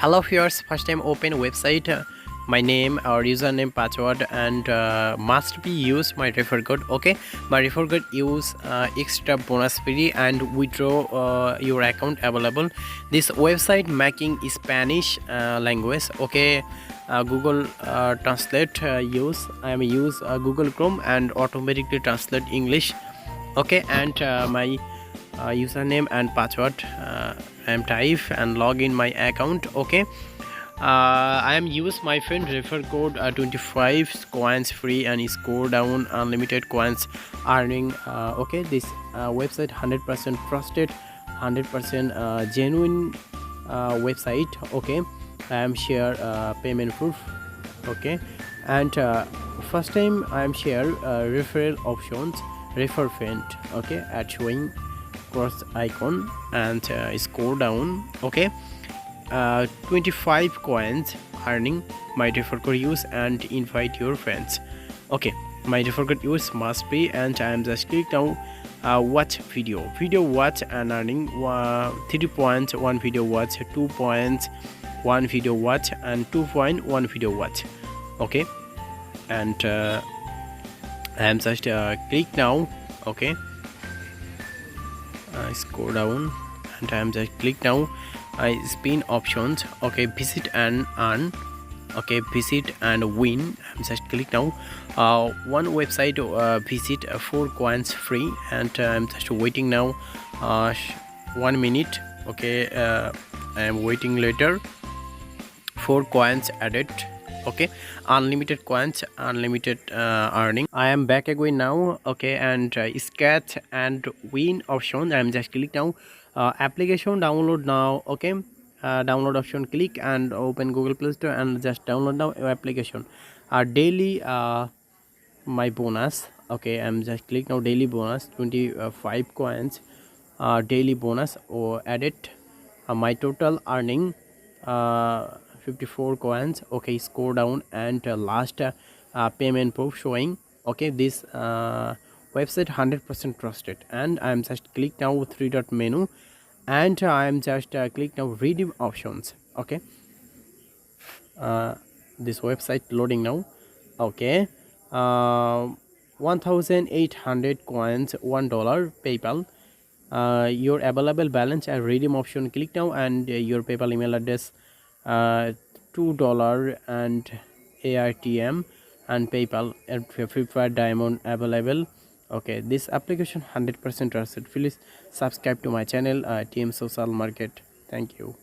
Hello viewers, first time open website, my name or username password and must be used my refer code. Okay, my refer code use extra bonus free and withdraw your account available. This website making Spanish language. Okay, Google translate use I am use Google Chrome and automatically translate English. Okay, and my username and password I am type and log in my account. Okay, I am use my friend refer code 25 coins free and score down unlimited coins earning. Okay, this website 100% trusted, 100% genuine website. Okay, I am share payment proof. Okay, and first time I am share referral options, refer friend. Okay, at showing cross icon and scroll down. Okay, 25 coins earning my refer code use and invite your friends. Okay, my refer code use must be, and I am just click now watch video watch and earning 3 points, 1 video watch, 2 points, 1 video watch and 2.1 video watch. Okay, and I am just click now. Okay, scroll down and I am just click now spin options. Okay, visit and earn. Okay, visit and win. I'm just click now one website visit 4 coins free and I'm just waiting now 1 minute. Okay, I am waiting later. 4 coins added. Okay, unlimited coins, unlimited earning. I am back again now. Okay, and sketch and win option. I'm just click now application download now. Okay, download option, click and open Google Play Store and just download now application. Daily my bonus. Okay, I'm just click now daily bonus 25 coins daily bonus or added. My total earning 54 coins. Okay, score down and last payment proof showing. Okay, this website 100% trusted and I'm just click now 3 dot menu and I'm just click now redeem options. Okay, this website loading now. Okay, 1800 coins, $1 PayPal. Your available balance and redeem option, click now and your PayPal email address $2 and ARTM and PayPal and Flipkart Diamond available. Okay, this application 100% trusted. Please subscribe to my channel TM Social Market. Thank you.